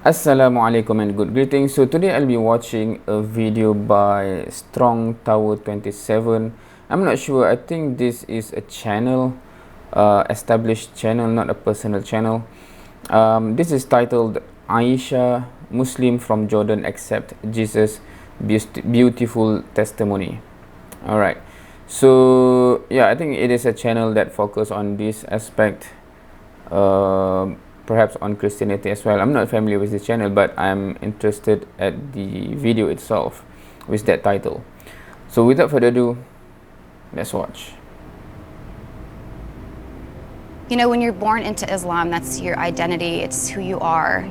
Assalamu alaikum and good greetings. So today I'll be watching a video by Strong Tower 27. I'm not sure. I think this is a channel, established channel, not a personal channel. This is titled Ayesha, Muslim from Jordan accept Jesus beautiful testimony. All right. So yeah, I think it is a channel that focus on this aspect. Perhaps on Christianity as well. I'm not familiar with this channel, but I'm interested at the video itself with that title. So without further ado, let's watch. You know, when you're born into Islam, that's your identity, it's who you are.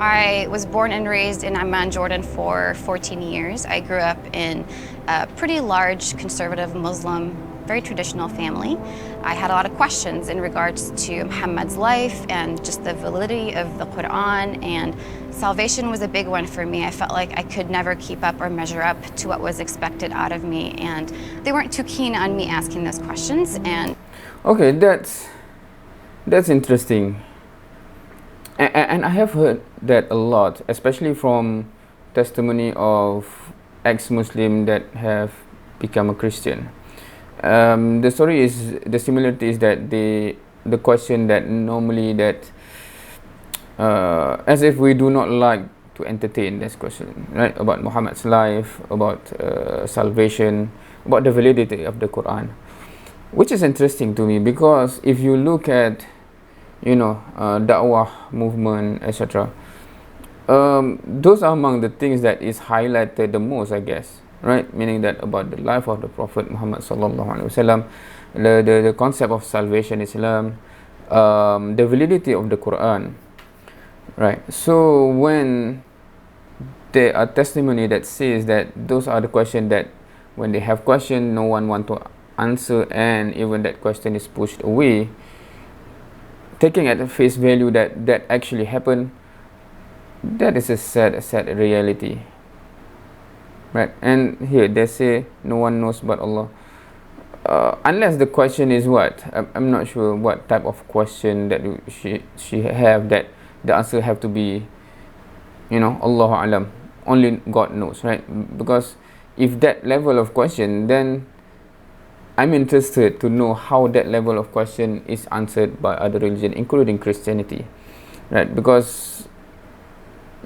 I was born and raised in Amman, Jordan for 14 years. I grew up in a pretty large conservative Muslim, very traditional family. I had a lot of questions in regards to Muhammad's life and just the validity of the Quran, and salvation was a big one for me. I felt like I could never keep up or measure up to what was expected out of me, and they weren't too keen on me asking those questions. And okay, that's interesting. And I have heard that a lot, especially from testimony of ex-Muslim that have become a Christian. The story is, the similarity is that the question that normally that as if we do not like to entertain this question, right, about Muhammad's life, about salvation, about the validity of the Quran, which is interesting to me because if you look at da'wah movement, etc., those are among the things that is highlighted the most, I guess, right? Meaning that about the life of the Prophet Muhammad sallallahu alaihi wasallam, the concept of salvation, Islam, the validity of the Quran, right? So when there are testimony that says that those are the questions that when they have question, no one want to answer, and even that question is pushed away, taking at face value that that actually happened, that is a sad reality, right? And here they say no one knows but Allah, unless the question is what, I'm not sure what type of question that she have, that the answer have to be, Allahu alam, only God knows, right? Because if that level of question, then I'm interested to know how that level of question is answered by other religion, including Christianity, right? Because,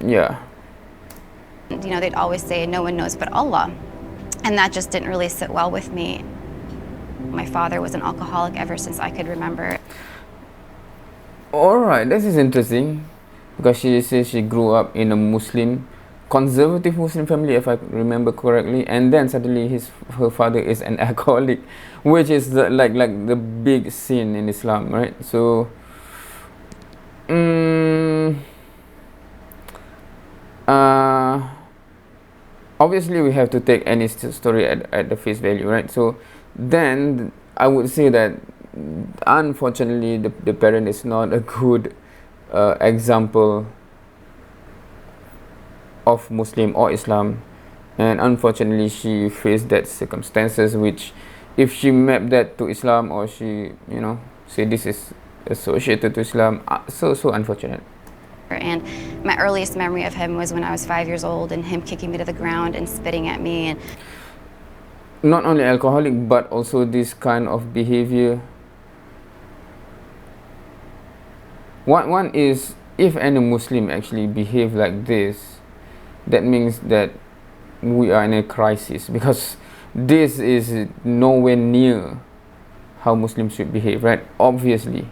yeah. they'd always say, no one knows but Allah. And that just didn't really sit well with me. My father was an alcoholic ever since I could remember. Alright, this is interesting because she says she grew up in a conservative Muslim family, if I remember correctly, and then suddenly her father is an alcoholic, which is like the big sin in Islam, right? So obviously we have to take any story at the face value, right? So then I would say that unfortunately the parent is not a good example of Muslim or Islam, and unfortunately she faced that circumstances which, if she mapped that to Islam, or she say this is associated to Islam, so unfortunate. And my earliest memory of him was when I was 5 years old, and him kicking me to the ground and spitting at me. And not only alcoholic, but also this kind of behavior. One is, if any Muslim actually behave like this, that means that we are in a crisis, because this is nowhere near how Muslims should behave, right? Obviously.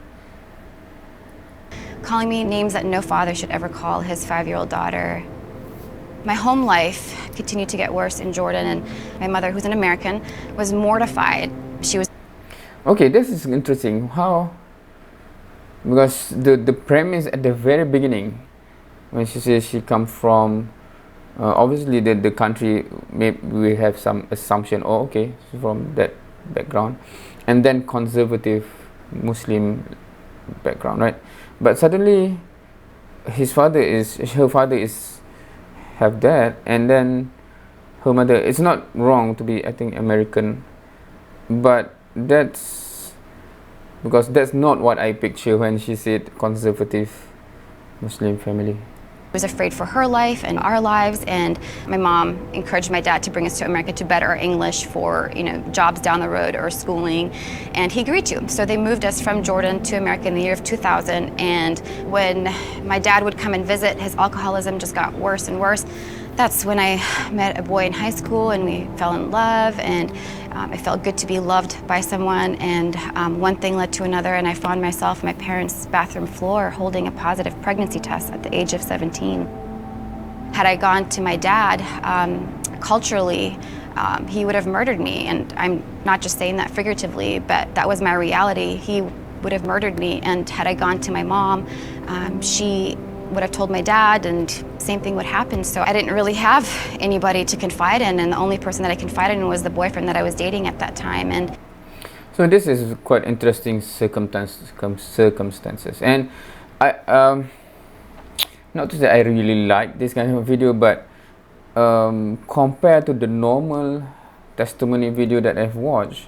Calling me names that no father should ever call his 5-year-old daughter. My home life continued to get worse in Jordan, and my mother, who's an American, was mortified. She was... Okay, this is interesting. How? Because the premise at the very beginning, when she says she comes from, obviously the country, maybe we have some assumption, oh okay, from that background, and then conservative Muslim background, right? But suddenly her father is have that, and then her mother, it's not wrong to be, I think, American, but that's because that's not what I picture when she said conservative Muslim family. Was afraid for her life and our lives, and my mom encouraged my dad to bring us to America to better our English for, jobs down the road or schooling, and he agreed to. So they moved us from Jordan to America in the year of 2000, and when my dad would come and visit, his alcoholism just got worse and worse. That's when I met a boy in high school and we fell in love, and it felt good to be loved by someone, and one thing led to another, and I found myself on my parents' bathroom floor holding a positive pregnancy test at the age of 17. Had I gone to my dad, culturally, he would have murdered me, and I'm not just saying that figuratively, but that was my reality. He would have murdered me, and had I gone to my mom, she would have told my dad, and same thing would happen. So I didn't really have anybody to confide in, and the only person that I confided in was the boyfriend that I was dating at that time. And so this is quite interesting circumstances, and I not to say I really like this kind of video, but compared to the normal testimony video that I've watched,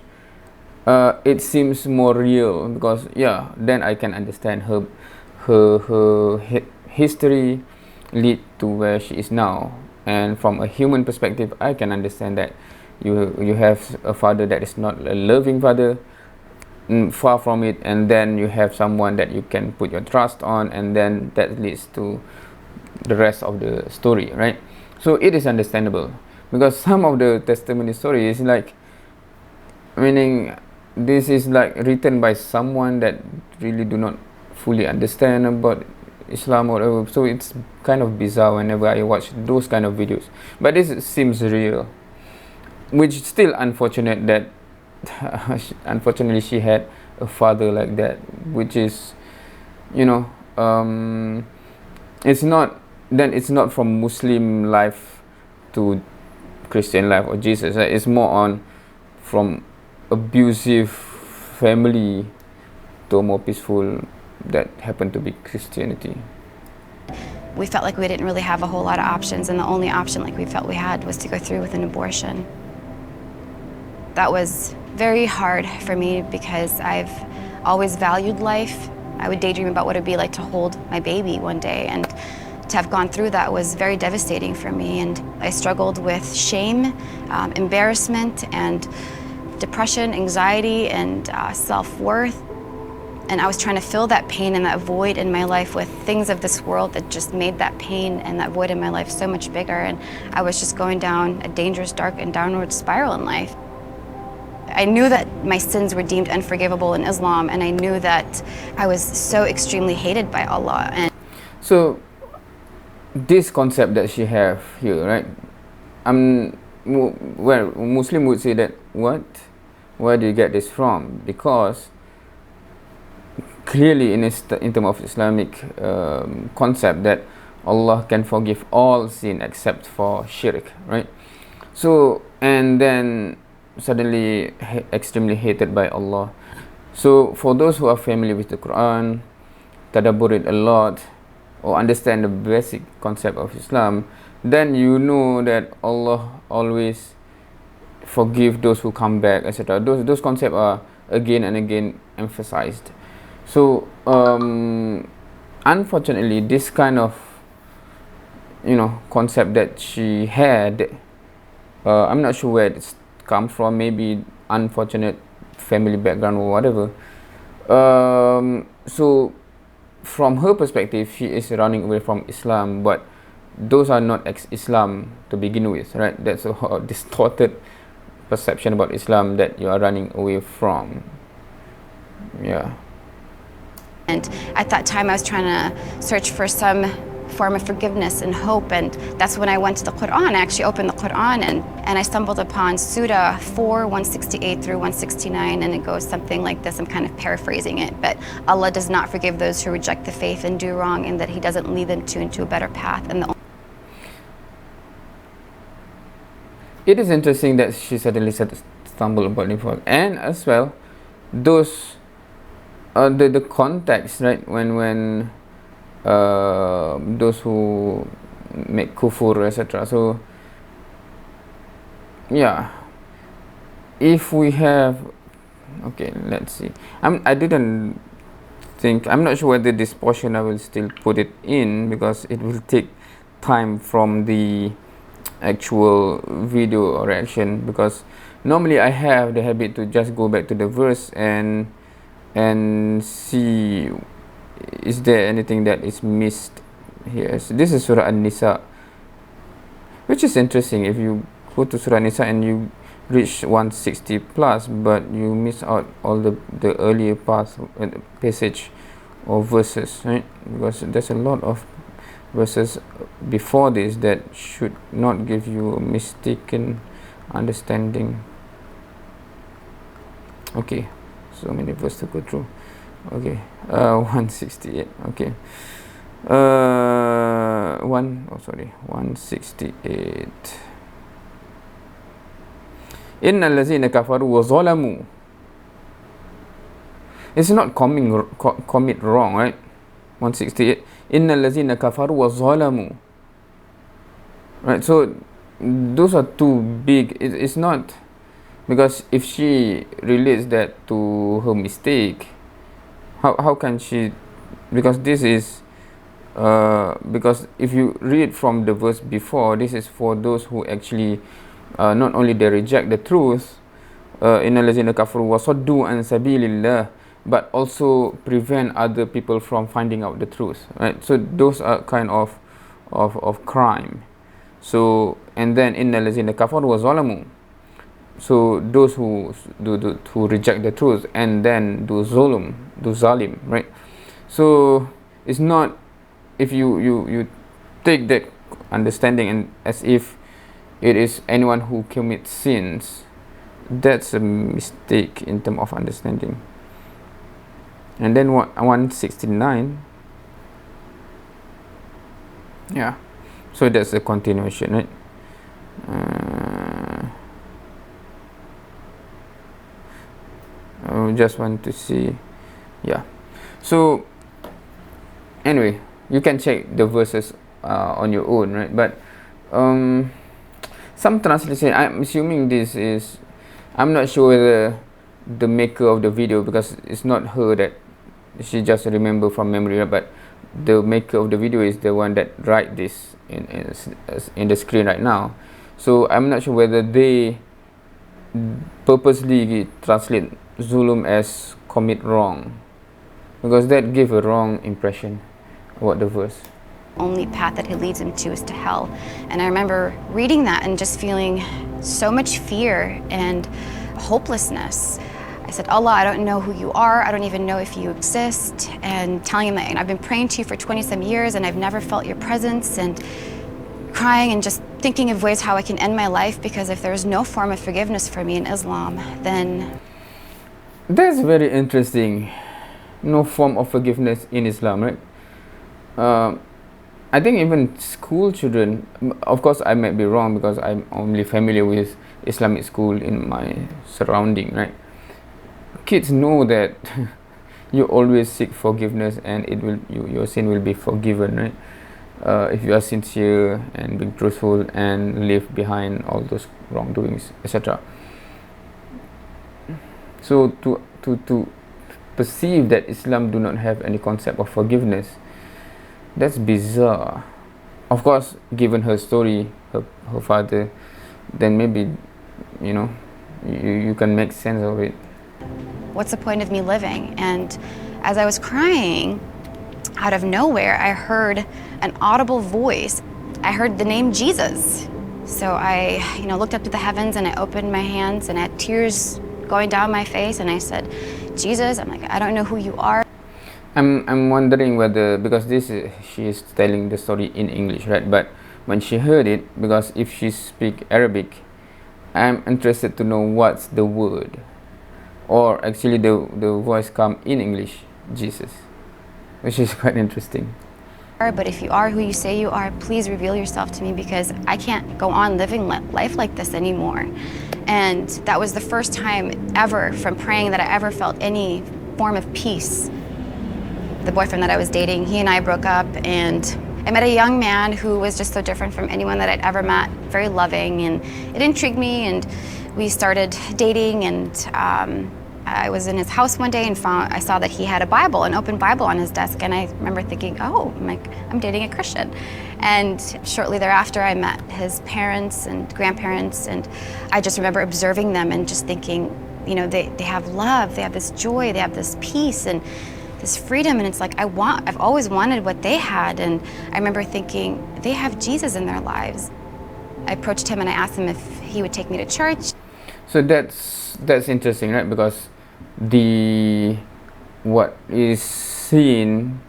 it seems more real, because then I can understand her history lead to where she is now, and from a human perspective I can understand that you have a father that is not a loving father, far from it, and then you have someone that you can put your trust on, and then that leads to the rest of the story, right? So it is understandable, because some of the testimony story is like, meaning this is like written by someone that really do not fully understand about Islam or whatever, so it's kind of bizarre whenever I watch those kind of videos. But this seems real, which is still unfortunate that unfortunately she had a father like that, which is, it's not from Muslim life to Christian life or Jesus, right? It's more on from abusive family to a more peaceful that happened to be Christianity. We felt like we didn't really have a whole lot of options, and the only option like we felt we had was to go through with an abortion. That was very hard for me because I've always valued life. I would daydream about what it would be like to hold my baby one day, and to have gone through that was very devastating for me. And I struggled with shame, embarrassment, and depression, anxiety, and self-worth. And I was trying to fill that pain and that void in my life with things of this world that just made that pain and that void in my life so much bigger. And I was just going down a dangerous, dark, and downward spiral in life. I knew that my sins were deemed unforgivable in Islam, and I knew that I was so extremely hated by Allah. And so this concept that she have here, right? Well, Muslim would say that, what? Where do you get this from? Because clearly in terms of Islamic concept that Allah can forgive all sin except for shirk, right? So, and then suddenly extremely hated by Allah. So for those who are familiar with the Quran, tadabbur it a lot, or understand the basic concept of Islam, then you know that Allah always forgive those who come back, etc. Those concepts are again and again emphasized. So unfortunately, this kind of concept that she had, I'm not sure where it's come from. Maybe unfortunate family background or whatever. So from her perspective, she is running away from Islam, but those are not ex-Islam to begin with, right? That's a distorted perception about Islam that you are running away from. Yeah. And at that time, I was trying to search for some form of forgiveness and hope, and that's when I went to the Quran. I actually opened the Quran, and I stumbled upon Surah 4, 168 through 169, and it goes something like this. I'm kind of paraphrasing it, but Allah does not forgive those who reject the faith and do wrong, and that He doesn't lead them into a better path. And it is interesting that she suddenly said stumble upon it, and as well those the context, right? When those who make kufur, etc. So yeah, if we have, okay, let's see. I didn't think, I'm not sure whether this portion I will still put it in, because it will take time from the actual video or reaction, because normally I have the habit to just go back to the verse and see is there anything that is missed here. So this is Surah An-Nisa, which is interesting. If you go to Surah An-Nisa and you reach 160 plus, but you miss out all the earlier passage or verses, right? Because there's a lot of verses before this that should not give you a mistaken understanding. Okay, so many verses to go through. Okay, 168. Okay, 168. Innal ladzina kafaru wa zalamu. It's not commit wrong, right? 168. Innal ladzina kafaru wa zalamu. Right, so those are too big. It's not, because if she relates that to her mistake, how can she, because this is because if you read from the verse before, this is for those who actually not only they reject the truth, innal ladzina kafaru wa saddu an sabilillah, but also prevent other people from finding out the truth, right? So those are kind of crime. So, and then innal ladzina kafaru wa zalamu, so those who reject the truth and then do zalim, right? So it's not, if you take that understanding and as if it is anyone who commits sins, that's a mistake in terms of understanding. And then 169, yeah, so that's a continuation, right? I just want to see, yeah. So anyway, you can check the verses on your own, right? But some translation, I'm assuming this is, I'm not sure whether the maker of the video, because it's not her that she just remember from memory, right? But the maker of the video is the one that write this in the screen right now. So I'm not sure whether they purposely translate zulum as commit wrong, because that give a wrong impression about the verse. Only path that he leads him to is to hell. And I remember reading that and just feeling so much fear and hopelessness. I said, Allah, I don't know who you are. I don't even know if you exist. And telling him that, and I've been praying to you for 20-some years and I've never felt your presence, and crying and just thinking of ways how I can end my life, because if there's no form of forgiveness for me in Islam, then... That's very interesting. No form of forgiveness in Islam, right? I think even school children, of course I might be wrong because I'm only familiar with Islamic school in my surrounding, right? Kids know that you always seek forgiveness and it will, your sin will be forgiven, right? If you are sincere and being truthful and leave behind all those wrongdoings, etc. So to perceive that Islam do not have any concept of forgiveness, that's bizarre. Of course, given her story, her father, then maybe, you know, you can make sense of it. What's the point of me living? And as I was crying, out of nowhere, I heard an audible voice. I heard the name Jesus. So I, looked up to the heavens and I opened my hands and I had tears going down my face and I said, Jesus, I'm like, I don't know who you are. I'm wondering whether, because she is telling the story in English, right? But when she heard it, because if she speak Arabic, I'm interested to know what's the word, or actually the voice come in English, Jesus, which is quite interesting. But if you are who you say you are, please reveal yourself to me, because I can't go on living life like this anymore. And that was the first time ever from praying that I ever felt any form of peace. The boyfriend that I was dating, he and I broke up, and I met a young man who was just so different from anyone that I'd ever met, very loving, and it intrigued me, and we started dating, and I was in his house one day and I saw that he had a Bible, an open Bible on his desk, and I remember thinking, oh, I'm dating a Christian. And shortly thereafter, I met his parents and grandparents, and I just remember observing them and just thinking, you know, they have love, they have this joy, they have this peace and this freedom, and it's like I've always wanted what they had. And I remember thinking, they have Jesus in their lives. I approached him and I asked him if he would take me to church. So that's interesting, right? Because what is seen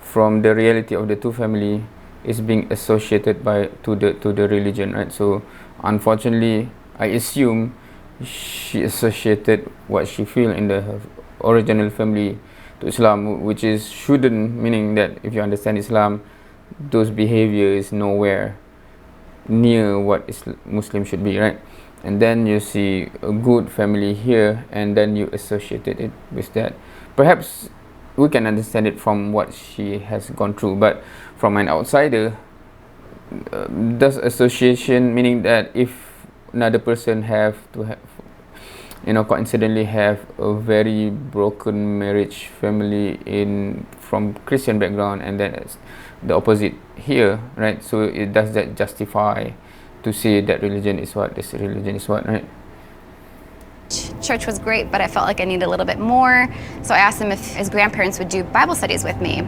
from the reality of the two family is being associated to the religion, right? So unfortunately, I assume she associated what she feel in the original family to Islam, which shouldn't, meaning that if you understand Islam, those behavior is nowhere near what Muslim should be, right? And then you see a good family here, and then you associated it with that. Perhaps we can understand it from what she has gone through, but from an outsider, does association, meaning that if another person coincidentally have a very broken marriage family from Christian background, and then it's the opposite here, right? So does that justify to say that religion is what, this religion is what, right? Church was great, but I felt like I needed a little bit more. So I asked him if his grandparents would do Bible studies with me.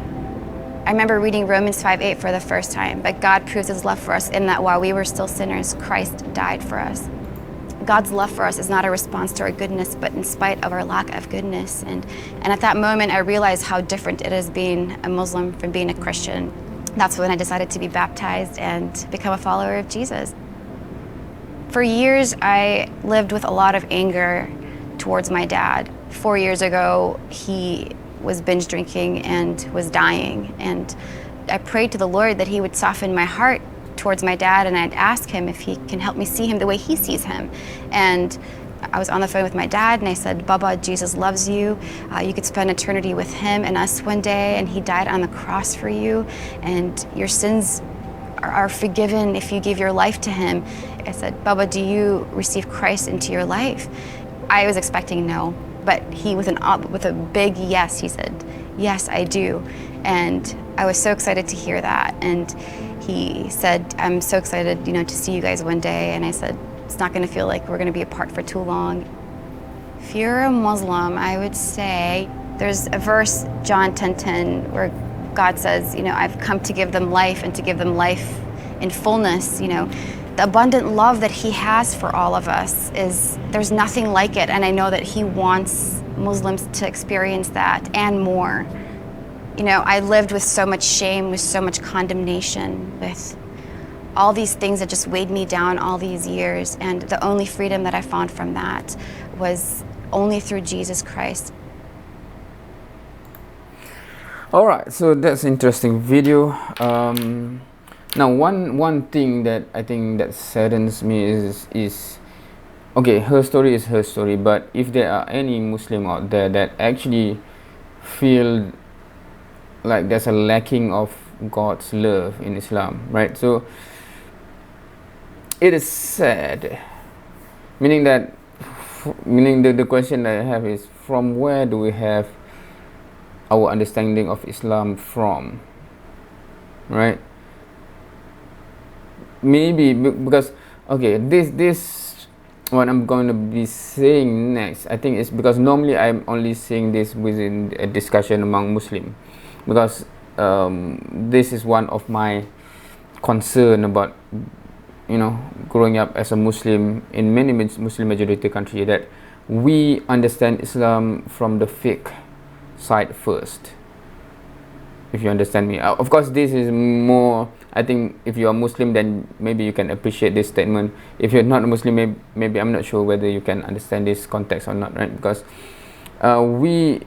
I remember reading Romans 5:8 for the first time, but God proves his love for us in that while we were still sinners, Christ died for us. God's love for us is not a response to our goodness, but in spite of our lack of goodness. And at that moment, I realized how different it is being a Muslim from being a Christian. That's when I decided to be baptized and become a follower of Jesus. For years, I lived with a lot of anger towards my dad. 4 years ago, he was binge drinking and was dying. And I prayed to the Lord that he would soften my heart towards my dad, and I'd ask him if he can help me see him the way he sees him. And I was on the phone with my dad, and I said, Baba, Jesus loves you. You could spend eternity with him and us one day, and he died on the cross for you, and your sins are forgiven if you give your life to him. I said, Baba, do you receive Christ into your life? I was expecting no, but he, with a big yes, he said, yes, I do. And I was so excited to hear that. And he said, I'm so excited, to see you guys one day. And I said, it's not going to feel like we're going to be apart for too long. If you're a Muslim, I would say there's a verse, John 10:10, where God says, I've come to give them life and to give them life in fullness. The abundant love that he has for all of us there's nothing like it. And I know that he wants Muslims to experience that and more. I lived with so much shame, with so much condemnation, with all these things that just weighed me down all these years. And the only freedom that I found from that was only through Jesus Christ. All right, so that's interesting video. Now, one thing that I think that saddens me is okay, her story is her story, but if there are any Muslim out there that actually feel like there's a lacking of God's love in Islam, right? So it is sad, meaning that the question that I have is, from where do we have our understanding of Islam from, right? Maybe because, okay, this what I'm going to be saying next, I think, is because normally I'm only saying this within a discussion among Muslim, because this is one of my concern about growing up as a Muslim in many Muslim majority country, that we understand Islam from the fiqh side first, if you understand me. Of course, this is more, I think, if you are Muslim, then maybe you can appreciate this statement. If you're not a Muslim, maybe I'm not sure whether you can understand this context or not, right? Because we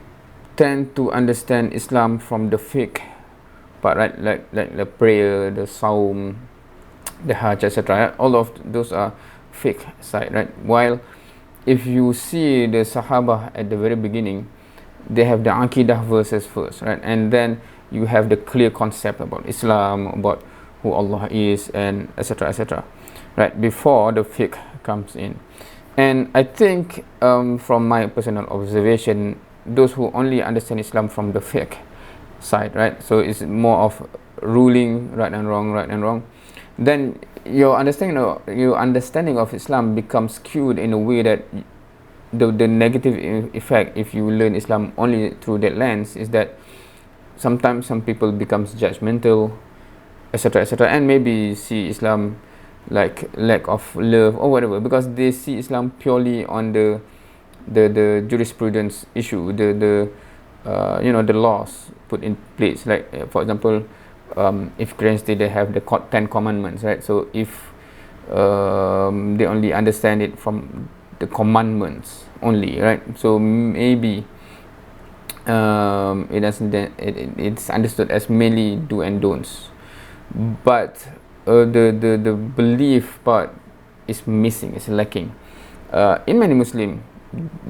tend to understand Islam from the fiqh part, right? Like the prayer, the saum, the hajj, etc. Right? All of those are fiqh side, right? While if you see the Sahaba at the very beginning, they have the Aqidah verses first, right? And then you have the clear concept about Islam, about who Allah is, and etc., etc., right? Before the fiqh comes in. And I think, from my personal observation, those who only understand Islam from the fiqh side, right? So it's more of ruling right and wrong, right and wrong. Then your understanding of Islam becomes skewed in a way that the negative effect, if you learn Islam only through that lens, is that sometimes some people becomes judgmental, etc., etc., and maybe see Islam like lack of love or whatever, because they see Islam purely on the jurisprudence issue, the the laws put in place. Like, for example, if Christians, they have the 10 commandments, right? So if they only understand it from the commandments only, right? So maybe it's understood as mainly do and don'ts, but the belief part is missing, is lacking in many Muslim,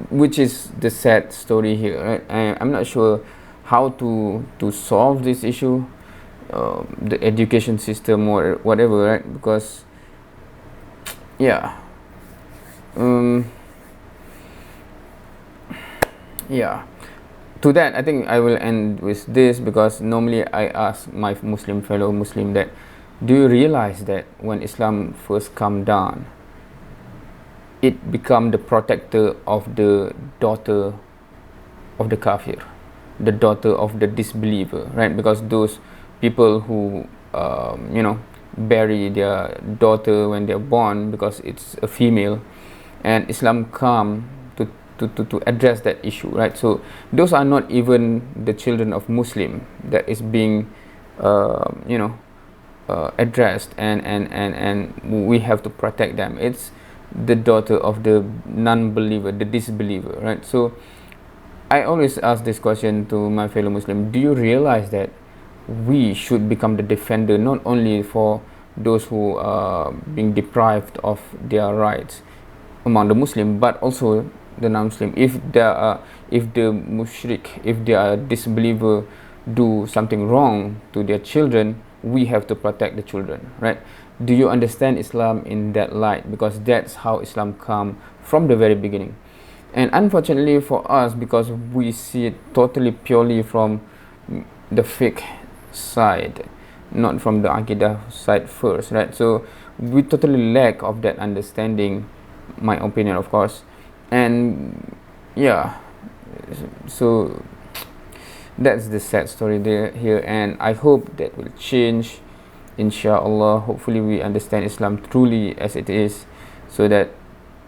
which is the sad story here, right? I'm not sure how to solve this issue, the education system or whatever, right? Because yeah, yeah. To that, I think I will end with this, because normally I ask my fellow Muslim that, do you realize that when Islam first come down, it become the protector of the daughter of the kafir, the daughter of the disbeliever, right? Because those people who bury their daughter when they're born because it's a female, and Islam come to address that issue, right? So those are not even the children of Muslim that is being addressed, and we have to protect them. It's the daughter of the non-believer, the disbeliever, right? So I always ask this question to my fellow Muslim: do you realize that we should become the defender not only for those who are being deprived of their rights among the Muslim, but also the non-Muslim? If the mushrik, if they are disbeliever, do something wrong to their children, we have to protect the children, right? Do you understand Islam in that light? Because that's how Islam come from the very beginning. And unfortunately for us, because we see it totally purely from the fiqh side, not from the aqidah side first, right? So we totally lack of that understanding, my opinion, of course. And yeah, so that's the sad story there here, and I hope that will change, inshallah. Hopefully we understand Islam truly as it is, so that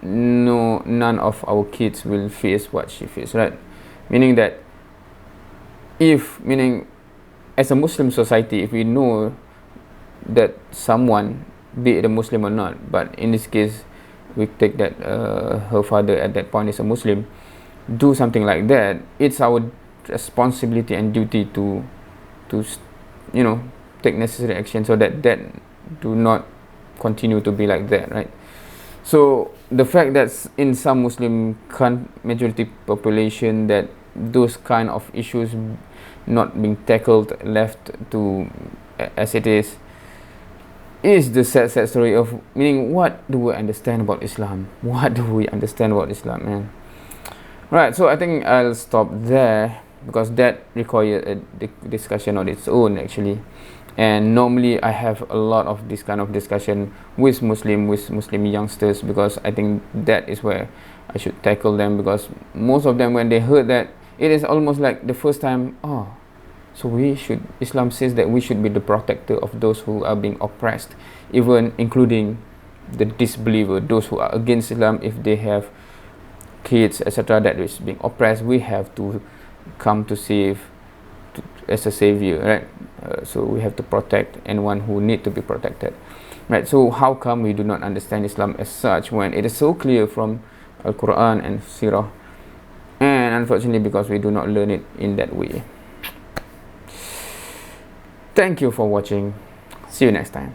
none of our kids will face what she faced, right? Meaning that, meaning as a Muslim society, if we know that someone, be it a Muslim or not, but in this case we take that her father at that point is a Muslim, do something like that, it's our responsibility and duty to take necessary action, so that do not continue to be like that, right? So the fact that in some Muslim majority population, that those kind of issues not being tackled, left to as it is the sad story of, meaning, what do we understand about Islam? What do we understand about Islam, man? Right, so I think I'll stop there, because that requires a discussion on its own, actually. And normally I have a lot of this kind of discussion with Muslim youngsters, because I think that is where I should tackle them, because most of them, when they heard that, it is almost like the first time, so Islam says that we should be the protector of those who are being oppressed, even including the disbeliever, those who are against Islam. If they have kids, etc., that is being oppressed, we have to come to save, as a savior, right? So we have to protect anyone who need to be protected, right? So how come we do not understand Islam as such, when it is so clear from Al-Quran and Sirah? And unfortunately, because we do not learn it in that way. Thank you for watching. See you next time.